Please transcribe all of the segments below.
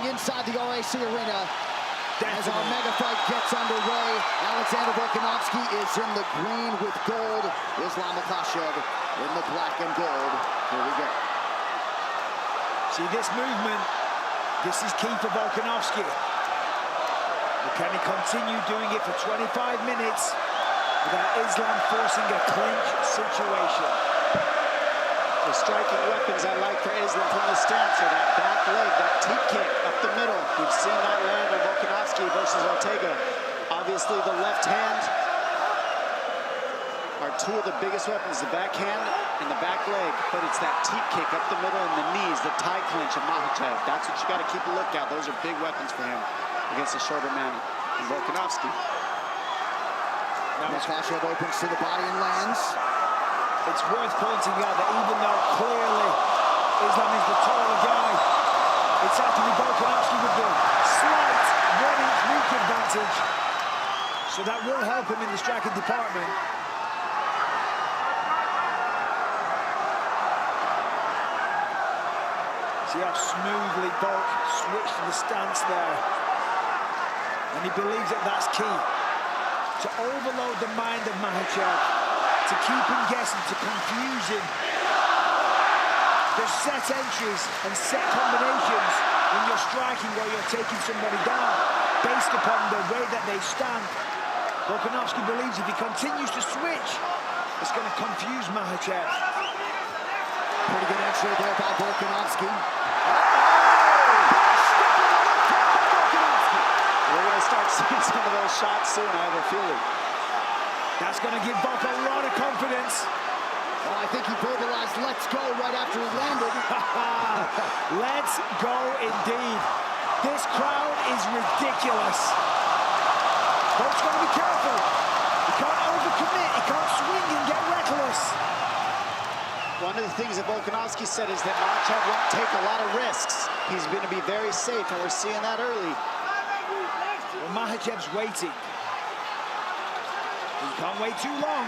happening inside the RAC arena. As our mega fight gets underway, Alexander Volkanovski is in the green with gold. Ислам Махачев in the black and gold. Here we go. See this movement, this is key for Volkanovski. But can he continue doing it for 25 minutes without Islam forcing a clinch situation? The striking weapons I like for Islam from the stance are that back leg, that teep kick up the middle. We've seen that land on Volkanovski versus Ortega. Obviously the left hand are two of the biggest weapons, the backhand and the back leg, but it's that teep kick up the middle and the knees, the tie clinch of Makhachev. That's what you got to keep a look at. Those are big weapons for him against a shorter man than Volkanovski. Now Makhachev opens to the body and lands. It's worth pointing out that even though clearly Islam is the taller guy, it's actually Volkanovski with the slight 1-inch reach advantage. So that will help him in the striking department. See how smoothly Volk switched to the stance there. And he believes that that's key. To overload the mind of Makhachev, to keep him guessing, to confuse him. There's set entries and set combinations when you're striking or you're taking somebody down based upon the way that they stand. Volkanovski believes if he continues to switch, it's going to confuse Makhachev. Pretty good entry there by Volkanovski. We're going to start seeing some of those shots soon, I have a feeling. That's going to give Volk a lot of confidence. Well, I think he verbalized "let's go" right after he landed. Let's go indeed. This crowd is ridiculous. Volk's got to be careful. He can't overcommit. He can't swing and get reckless. One of the things that Volkanovski said is that Makhachev won't take a lot of risks. He's going to be very safe, and we're seeing that early. Well, Makhachev's waiting. He can't wait too long.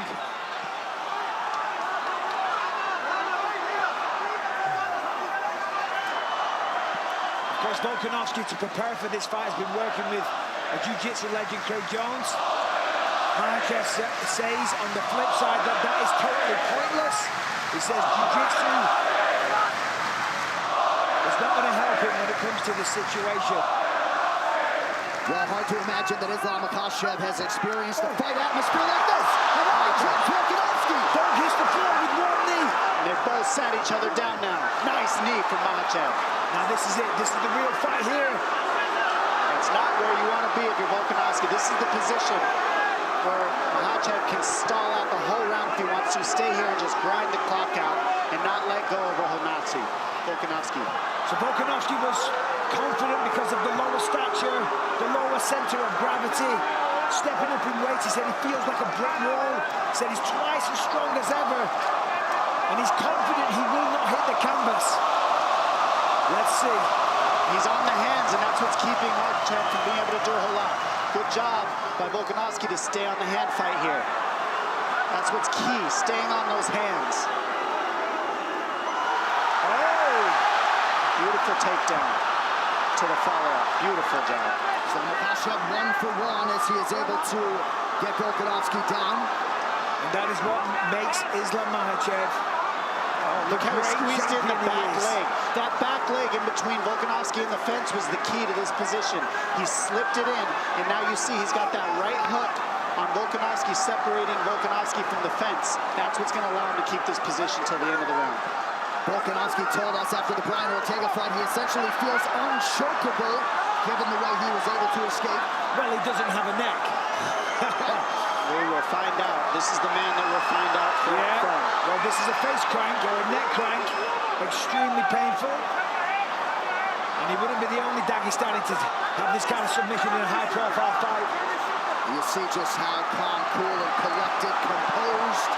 Of course, Volkanovski, to prepare for this fight, has been working with a jiu-jitsu legend, Craig Jones. Makhachev says on the flip side that that is totally pointless. He says jiu-jitsu is not going to help him when it comes to this situation. Well, hard to imagine that Ислам Mахachев has experienced a fight atmosphere like this. And Volkanovski. Don't hit the floor with one knee. And they've both sat each other down now. Nice knee from Makhachev. Now this is it. This is the real fight here. It's not where you want to be if you're Volkanovski. This is the position where Makhachev can stall out the whole round if he wants to. Stay here and just grind the clock out and not let go of Volkanovski. So Volkanovski was confident because of the lower stature, the lower center of gravity. Stepping up in weight, he said he feels like a brick wall. He said he's twice as strong as ever. And he's confident he will not hit the canvas. Let's see. He's on the hands, and that's what's keeping Makhachev from being able to do a whole lot. Good job by Volkanovski to stay on the hand fight here. That's what's key, staying on those hands. Beautiful takedown to the follow-up. Beautiful job. So Makhachev 1 for 1 as he is able to get Volkanovski down. And that is what makes Ислам Махачев. Look how he squeezed in the back leg. That back leg in between Volkanovski and the fence was the key to this position. He slipped it in, and now you see he's got that right hook on Volkanovski, separating Volkanovski from the fence. That's what's going to allow him to keep this position till the end of the round. Volkanovski told us after the Brian Ortega fight he essentially feels unchokeable given the way he was able to escape. Well, he doesn't have a neck. We will find out. This is the man that we'll find out from. Well, this is a face crank or a neck crank. Extremely painful. And he wouldn't be the only Dagestani to have this kind of submission in a high-profile fight. You see just how calm, cool, and collected, composed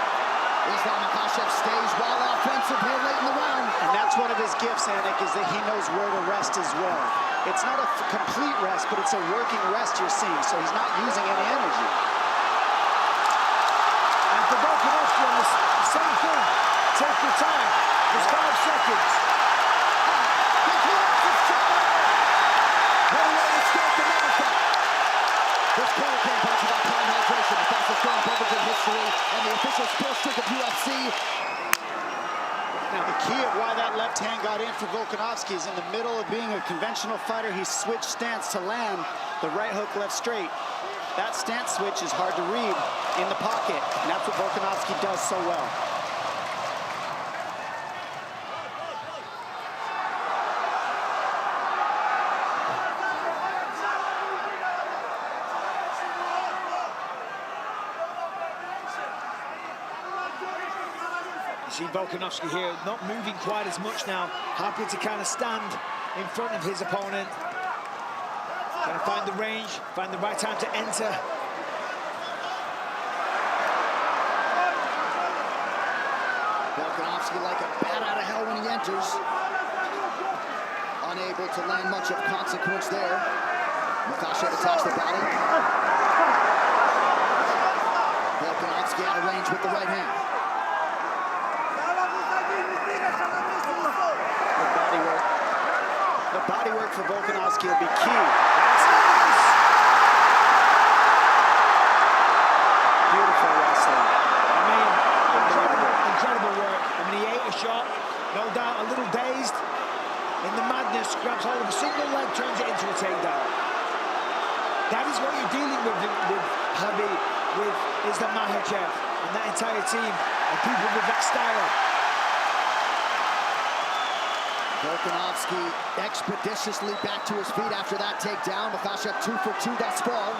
Ислам Махачев stays while offensive here late in the round. And that's one of his gifts, Anik, is that he knows where to rest as well. It's not a complete rest, but it's a working rest you're seeing, so he's not using any energy. And for Volkanovski on the same thing, take your time. There's 5 seconds. Volkanovski is in the middle of being a conventional fighter. He switched stance to land the right hook, left straight. That stance switch is hard to read in the pocket, and that's what Volkanovski does so well. You see Volkanovski here not moving quite as much now, happy to kind of stand in front of his opponent. Gonna find the range, find the right time to enter. Volkanovski like a bat out of hell when he enters. Unable to land much of consequence there. Makachev attacks the body. Volkanovski out of range with the right hand. The body work for Volkanovski will be key. Beautiful wrestling. I mean, incredible work. I mean, he ate a shot, no doubt a little dazed. In the madness, grabs hold of a single leg, turns it into a takedown. That is what you're dealing with Habib, with Ислам Mахачев and that entire team, and people with that style. Volkanovski expeditiously back to his feet after that takedown. Makachev 2 for 2 thus far.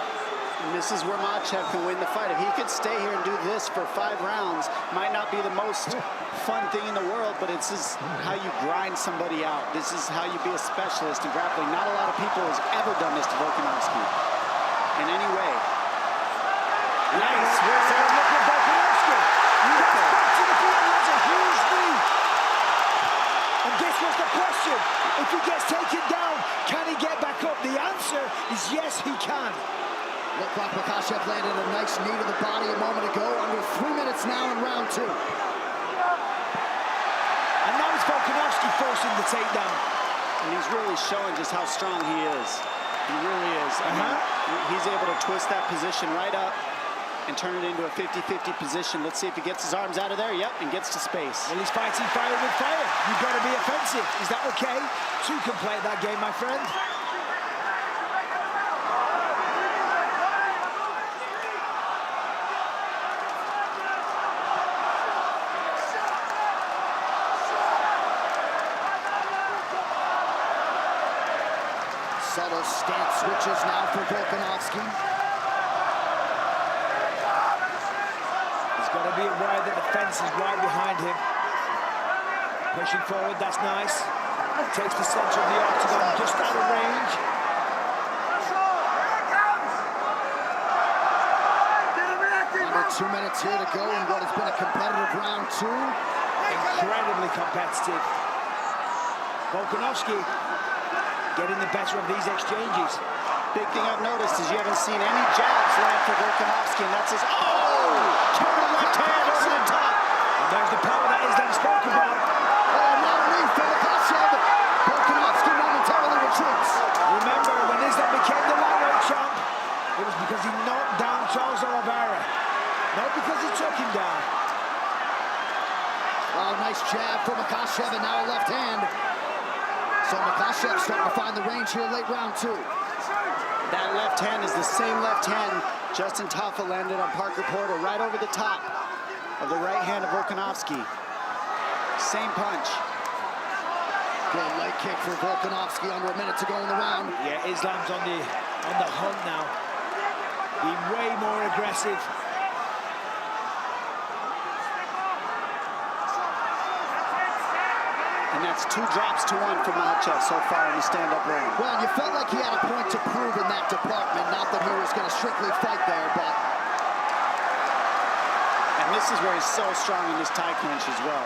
And this is where Makachev can win the fight. If he could stay here and do this for 5 rounds, might not be the most fun thing in the world, but it's just how you grind somebody out. This is how you be a specialist in grappling. Not a lot of people has ever done this to Volkanovski in any way. Nice. Where's that? Look at Volkanovski. Back to the feet, and that's a huge knee. And this was the question. If he gets taken down, can he get back up? The answer is yes, he can. Looked like Makachev landed a nice knee to the body a moment ago. Under 3 minutes now in round 2. And now it's Volkanovski forcing the takedown. And he's really showing just how strong he is. He really is. He's able to twist that position right up and turn it into a 50-50 position. Let's see if he gets his arms out of there. Yep, and gets to space. Well, he's fighting fire with fire. You've got to be offensive. Is that okay? 2 can play that game, my friend. Subtle stance switches now for Volkanovski. He's got to be aware that the fence is right behind him. Pushing forward, that's nice. Takes the center of the octagon just out of range. Under 2 minutes here to go in what has been a competitive round 2. Incredibly competitive. Volkanovski getting the better of these exchanges. Big thing I've noticed is you haven't seen any jabs land for Volkanovski, and that's his total left hand over the top. And there's the power that Islam spoke about. Now knee for Makachev. Volkanovski momentarily retreats. Remember, when Islam became the lightweight champ, it was because he knocked down Charles Oliveira, not because he took him down. Oh, nice jab for Makachev, and now a left hand. So Makachev starting to find the range here late round 2. That left hand is the same left hand Justin Taffa landed on Parker Porter right over the top of the right hand of Volkanovski. Same punch. Good leg kick for Volkanovski under a minute to go in the round. Yeah, Islam's on the hunt now. Being way more aggressive. And that's 2 drops to 1 for Makachev so far in the stand-up ring. Well, you felt like he had a point to prove in that department. Not that he was going to strictly fight there, but... And this is where he's so strong in this tie clinch as well.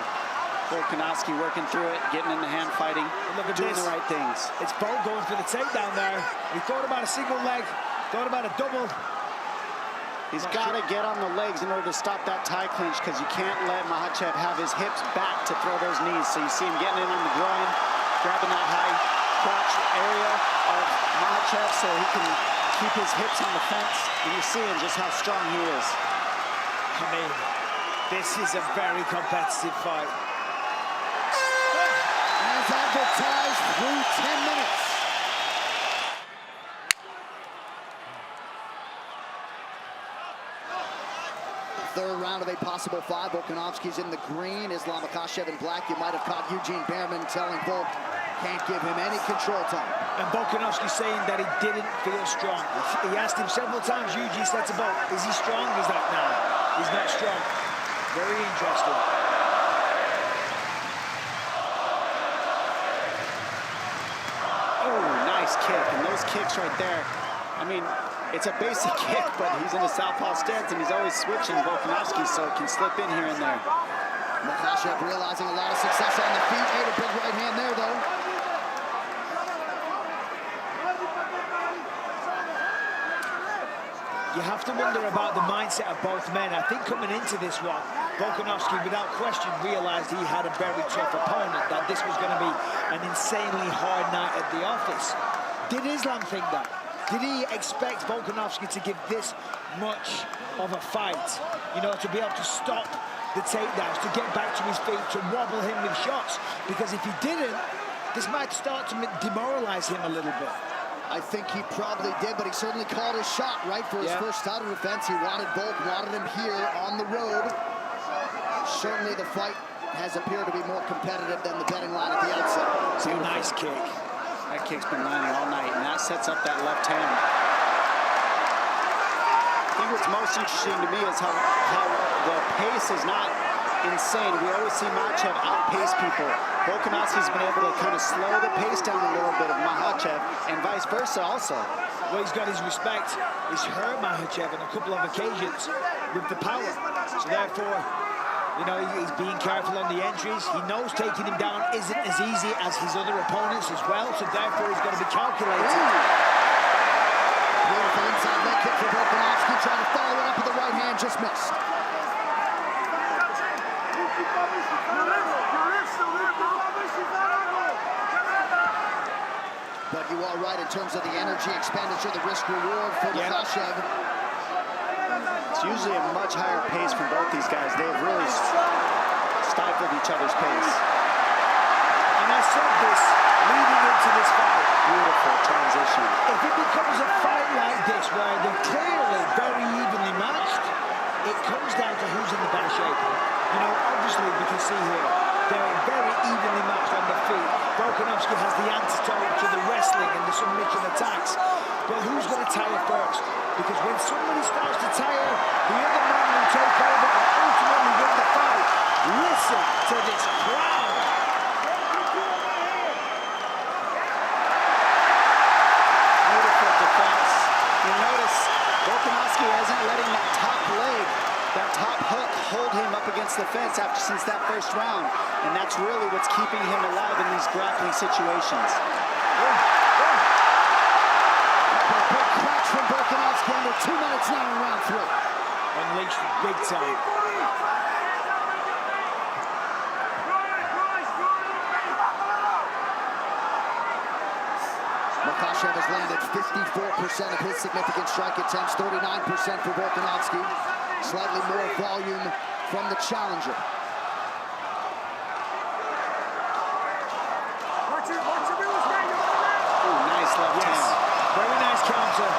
Volkanovski working through it, getting in the hand fighting, look at doing this. the right things. It's Bolt going for the takedown there. He thought about a single leg, thought about a double. He's got to get on the legs in order to stop that tie clinch, because you can't let Makachev have his hips back to throw those knees. So you see him getting in on the groin, grabbing that high crotch area of Makachev so he can keep his hips on the fence. And you're seeing just how strong he is. I mean, this is a very competitive fight. As that advertised through 10 minutes. Third round of a possible 5. Volkanovski's in the green. Ислам Махачев in black. You might have caught Eugene Behrman telling Volk can't give him any control time. And Volkanovski saying that he didn't feel strong. He asked him several times, Eugene said to Volk, is he strong? He's like, no, he's not strong. Very interesting. Oh, nice kick. And those kicks right there, I mean, it's a basic kick, but he's in a southpaw stance, and he's always switching Volkanovski, so it can slip in here and there. Machachet realizing a lot of success on the feet. Ate a big right hand there, though. You have to wonder about the mindset of both men. I think coming into this one, Volkanovski, without question, realized he had a very tough opponent, that this was going to be an insanely hard night at the office. Did Islam think that? Did he expect Volkanovski to give this much of a fight? You know, to be able to stop the takedowns, to get back to his feet, to wobble him with shots? Because if he didn't, this might start to demoralize him a little bit. I think he probably did, but he certainly called his shot, right, for his first title defense. He wanted Volk, wanted him here on the road. Certainly the fight has appeared to be more competitive than the betting line at the outset. It's a nice kick. That kick's been landing all night, and that sets up that left hand. I think what's most interesting to me is how the pace is not insane. We always see Machachet outpace people. Volkanovski's been able to kind of slow the pace down a little bit of Machachet, and vice versa also. Well, he's got his respect. He's hurt Machachet on a couple of occasions with the power. So therefore, you know, he's being careful on the entries. He knows taking him down isn't as easy as his other opponents as well, so therefore he's got to be calculated. Beautiful inside leg kick for Volkanovski, trying to follow it up with the right hand, just missed. But you are right in terms of the energy expenditure, the risk reward for Machachet. It's usually a much higher pace from both these guys. They've really stifled each other's pace. And I said this leading into this fight. Beautiful transition. If it becomes a fight like this, where they're clearly very evenly matched, it comes down to who's in the better shape. You know, obviously we can see here, they're very evenly matched on the feet. Volkanovski has the antidote to the wrestling and the submission attacks. But who's going to tire first? Because when somebody starts to tire, the other man will take over and ultimately win the fight. Listen to this crowd. Beautiful defense. You notice Volkanovski isn't letting that top leg, that top hook, hold him up against the fence since that first round. And that's really what's keeping him alive in these grappling situations. From Volkanovski under 2 minutes now in round 3. Unleashed big time. Machachet has landed 54% of his significant strike attempts, 39% for Volkanovski. Slightly more volume from the challenger. Ooh, nice left hand. Very nice counter.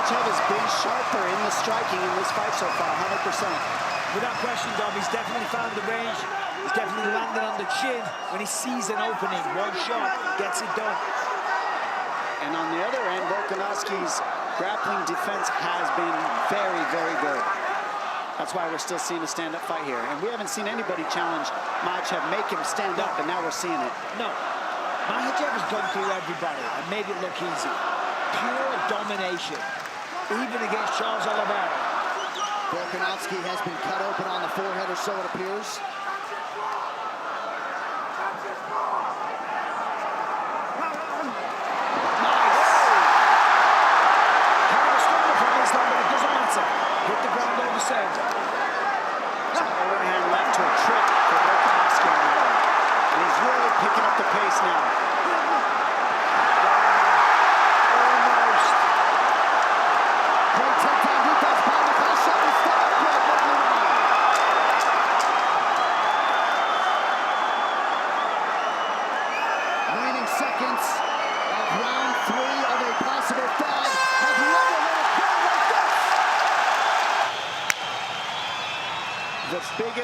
Machachet has been sharper in the striking in this fight so far, 100%. Without question, Dom, he's definitely found the range. He's definitely landed on the chin when he sees an opening. One shot gets it done. And on the other end, Volkanovski's grappling defense has been very, very good. That's why we're still seeing a stand-up fight here. And we haven't seen anybody challenge Machachet, make him stand up, and now we're seeing it. No. Machachet has gone through everybody and made it look easy. Pure domination, even against Charles Oliveira. Volkanovski has been cut open on the forehead or so it appears. Nice. Kind of a struggle from Islam, but it doesn't matter. Hit the ground all the same. Overhand left to a trick for Volkanovski on that one. And he's really picking up the pace now. Almost. Great takedown defense by Machachet.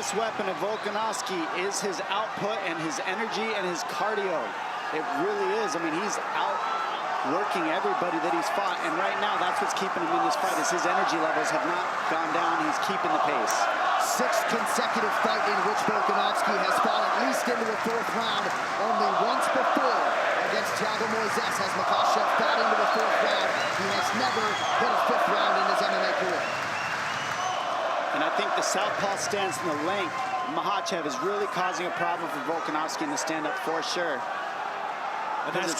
biggest weapon of Volkановski is his output and his energy and his cardio. It really is. I mean, he's outworking everybody that he's fought, and right now that's what's keeping him in this fight, is his energy levels have not gone down. He's keeping the pace. Sixth consecutive fight in which Volkanovski has fought at least into the fourth round. Only once before against Thiago Moises has Makhachev got into the fourth round. He has never hit a fifth round in his MMA career. And I think the southpaw stance and the length, Makachev is really causing a problem for Volkanovski in the stand-up for sure. And that's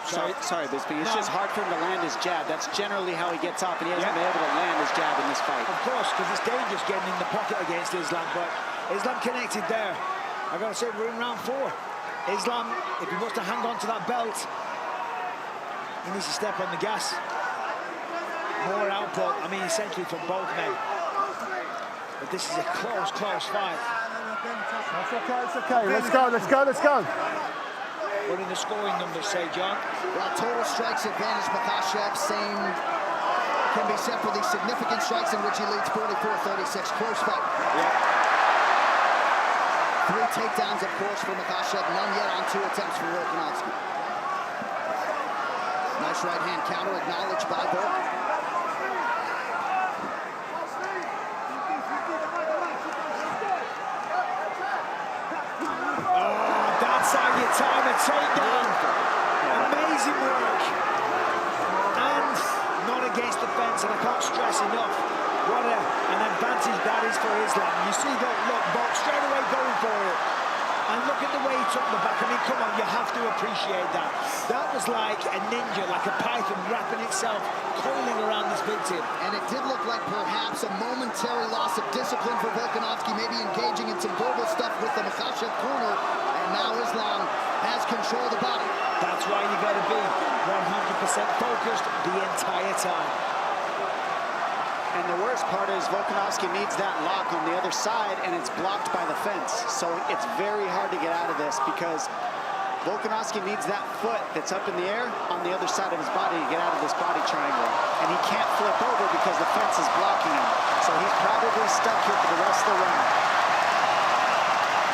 sorry, Bisping. It's just hard for him to land his jab. That's generally how he gets off, and he hasn't been able to land his jab in this fight. Of course, because it's dangerous getting in the pocket against Islam, but Islam connected there. I gotta say, we're in round 4. Islam, if he wants to hang on to that belt, he needs to step on the gas. More output, I mean, essentially from both men. But this is a close fight. That's okay, it's okay. Let's go. What do the scoring numbers say, John? Well, total strikes advantage, Makhachev, same can be said for the significant strikes in which he leads 44-36. Close fight. Yeah. 3 takedowns, of course, for Makhachev. None yet on 2 attempts for Volkanovski. Nice right-hand counter, acknowledged by Volk. Time a takedown. Amazing work. And not against the fence, and I can't stress enough what an advantage that is for Islam. You see that look, Bob straight away going for it. And look at the way he took the back. I mean, come on, you have to appreciate that. That was like a ninja, like a python wrapping itself, coiling around this victim. And it did look like perhaps a momentary loss of discipline for Volkanovski, maybe engaging in some verbal stuff with the Makhachev corner. And now Islam has control of the body. That's why you got to be 100% focused the entire time. And the worst part is Volkanovski needs that lock on the other side, and it's blocked by the fence. So it's very hard to get out of this because Volkanovski needs that foot that's up in the air on the other side of his body to get out of this body triangle. And he can't flip over because the fence is blocking him. So he's probably stuck here for the rest of the round.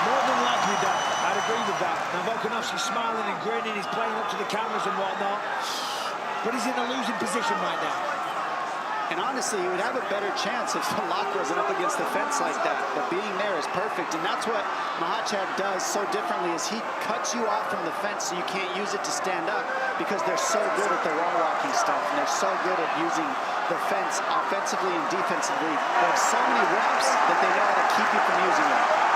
More than likely that. I'd agree with that. Now Volkanovski's smiling and grinning, he's playing up to the cameras and whatnot. But he's in a losing position right now. And honestly, you would have a better chance if the lock wasn't up against the fence like that. But being there is perfect, and that's what Makachev does so differently is he cuts you off from the fence so you can't use it to stand up because they're so good at the wall walking stuff, and they're so good at using the fence offensively and defensively. They have so many reps that they know how to keep you from using it.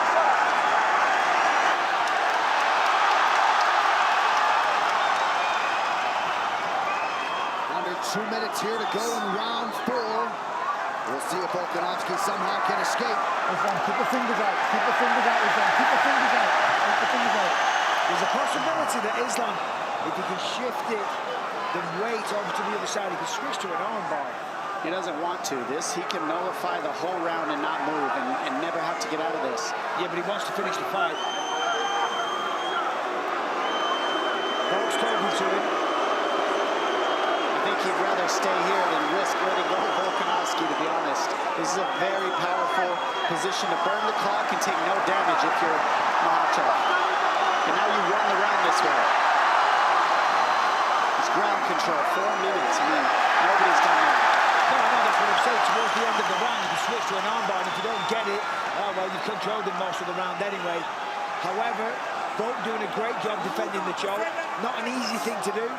Under 2 minutes here to go in round 4. We'll see if Volkanovski somehow can escape. Islam, keep the fingers out. Keep the fingers out, Islam. Keep the fingers out. Keep the fingers out. There's a possibility that Islam, if he can shift it, the weight over to the other side, he can switch to an armbar. He doesn't want to. He can nullify the whole round and not move and never have to get out of this. Yeah, but he wants to finish the fight. Volk's talking to him. I think he'd rather stay here than risk letting go of Volkanovski, to be honest. This is a very powerful position to burn the clock and take no damage if you're Makachev. And now you run the round this way. It's ground control, 4 minutes. I mean, nobody's done that. No, that's what I'm saying. Towards the end of the round, you can switch to an armbar, and if you don't get it, oh, well, you've controlled him most of the round anyway. However, Volk doing a great job defending the choke. Not an easy thing to do.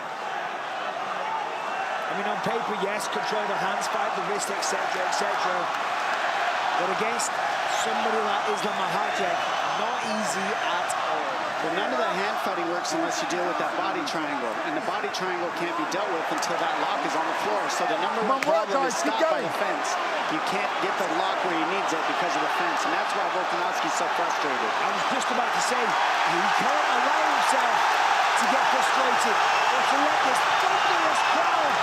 I mean, on paper, yes, control the hands, fight the wrist, etc., etc. But against somebody like Ислам Махачев, not easy at all. Well, none of that hand fighting works unless you deal with that body triangle. And the body triangle can't be dealt with until that lock is on the floor. So the number one problem is stopped by the fence. You can't get the lock where he needs it because of the fence. And that's why Volkanovski's so frustrated. I was just about to say, he can't allow himself to get frustrated or to let this thunderous crowd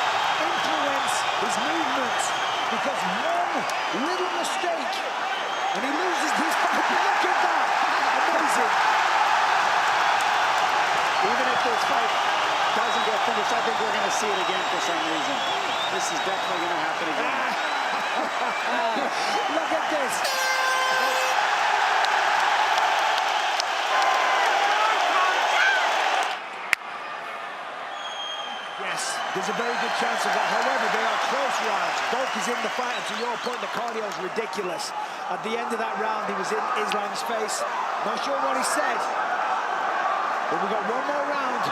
influence his movements, because one little mistake and he loses his fight. Look at that! Amazing! Even if this fight doesn't get finished, I think we're going to see it again for some reason. This is definitely going to happen again. Look at this! Yes, there's a very good chance of that. However, they are close rounds. Volk is in the fight, and to your point, the cardio is ridiculous. At the end of that round, he was in Islam's face. Not sure what he said, but we've got one more round,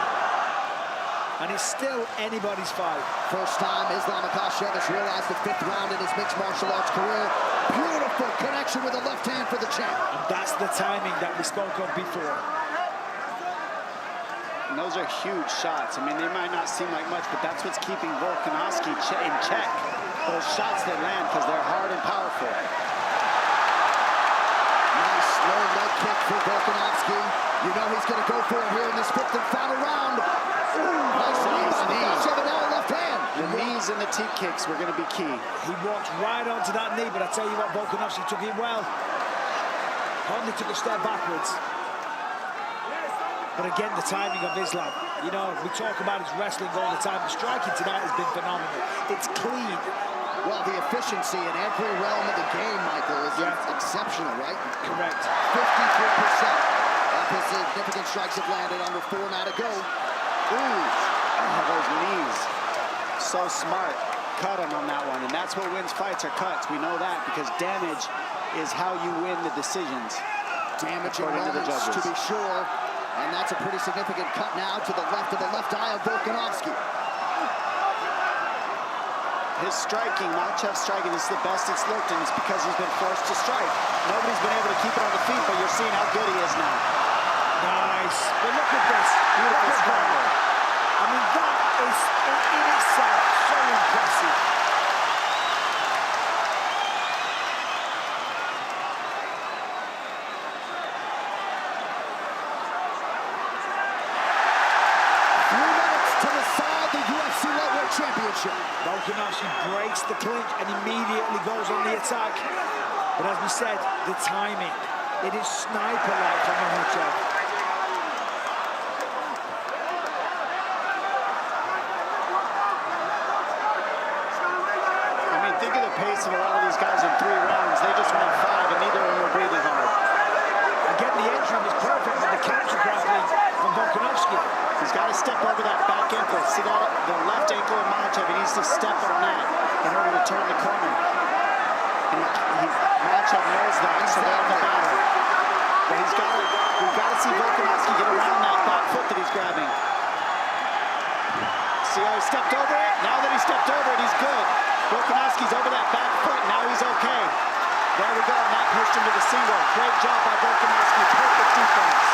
and it's still anybody's fight. First time Ислам Махачев has realized the 5th round in his mixed martial arts career. Beautiful connection with the left hand for the champ. And that's the timing that we spoke of before. And those are huge shots. I mean, they might not seem like much, but that's what's keeping Volkanovski in check. Those shots that land, because they're hard and powerful. Nice low leg kick for Volkanovski. You know he's going to go for it here in this 5th and final round. Ooh, nice knee by Machachet, and now a left hand. The knees and the teep kicks were going to be key. He walked right onto that knee, but I tell you what, Volkanovski took it well. Only took a step backwards. But again, the timing of Islam. You know, we talk about his wrestling all the time. The striking tonight has been phenomenal. It's clean. Well, the efficiency in every realm of the game, Michael, is exceptional, right? Correct. 53% of his significant strikes have landed under 4 now to go. Ooh, Those knees. So smart. Cut him on that one. And that's what wins fights, are cuts. We know that because damage is how you win the decisions. damaging According to the moments, to judges. be sure. And that's a pretty significant cut now to the left of the left eye of Volkanovski. His striking, Machachev's striking, is the best it's looked, and it's because he's been forced to strike. Nobody's been able to keep it on the feet, but you're seeing how good he is now. Nice. But look at this. Beautiful scramble. I mean, that is in itself so impressive. Championship. Volkanovski breaks the clinch and immediately goes on the attack. But as we said, the timing, it is sniper-like from Machachet. I mean, think of the pace of a lot of these guys in 3 rounds. They just went 5, and neither of them were breathing hard. Again, the entry was perfect with the counter grappling from Volkanovski. He's got to step over that back ankle. See that? The left ankle of Machachet. He needs to step on that in order to turn the corner. And Machachet knows that, so they're in the battle. But we've got to see Volkanovski get around that back foot that he's grabbing. See how he stepped over it? Now that he stepped over it, he's good. Volkanovski's over that back foot. Now he's okay. There we go. And that pushed him to the single. Great job by Volkanovski. Perfect defense.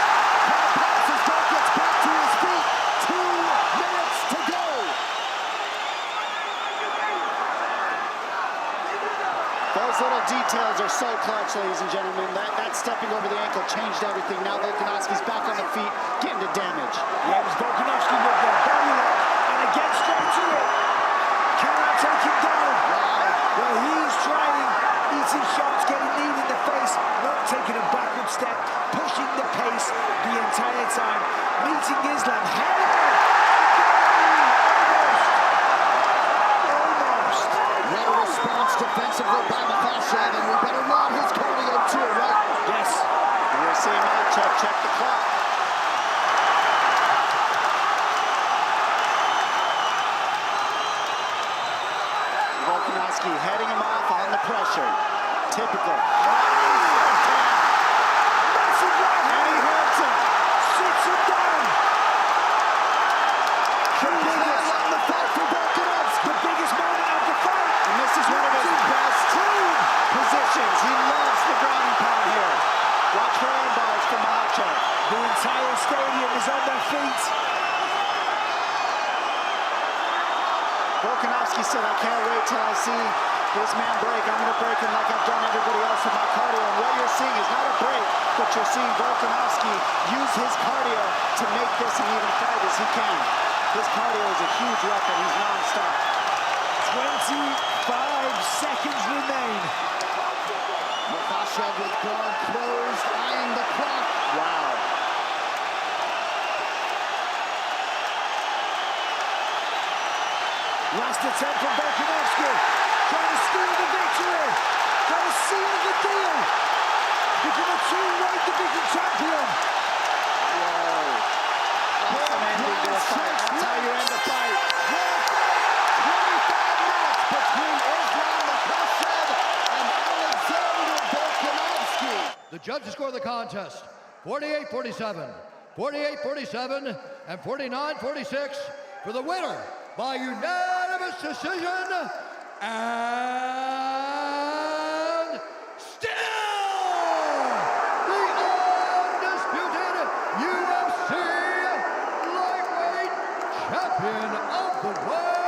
Those little details are so clutch, ladies and gentlemen. That stepping over the ankle changed everything. Now Volkanovski's back on the feet, getting to damage. Yeah, it was Volkanovski with the belly lock, and again straight to it. Cannot take him down. Well, he's trying, eating shots, getting kneed in the face, not taking a backward step, pushing the pace the entire time, meeting Islam head-on. Defensively by Machachet, and we better run his cardio too, right? Yes. And we're seeing Machachet check the clock. Volkanovski heading him off on the pressure. Typical. Massive right hand. And he hurts him. Sits him down. The fight for Volkanovski. The biggest moment of the fight. And this is one of his best positions. He loves the grounding pound here. Watch for arm bars from Machachet. The entire stadium is on their feet. Volkanovski said, I can't wait till I see this man break. I'm going to break him like I've done everybody else with my cardio. And what you're seeing is not a break, but you're seeing Volkanovski use his cardio to make this an even fight as he can. His cardio is a huge weapon. He's non-stop. 25 seconds remain. Machachet with guard closed, eyeing the clock. Wow. Last attempt from Volkanovski. Trying to steal the victory. Trying to seal the deal. Become a 2-weight division champion. Whoa. Awesome ending to a fight. That's how you end a fight. judges score the contest 48-47, 48-47, and 49-46 for the winner by unanimous decision, and still the undisputed UFC lightweight champion of the world.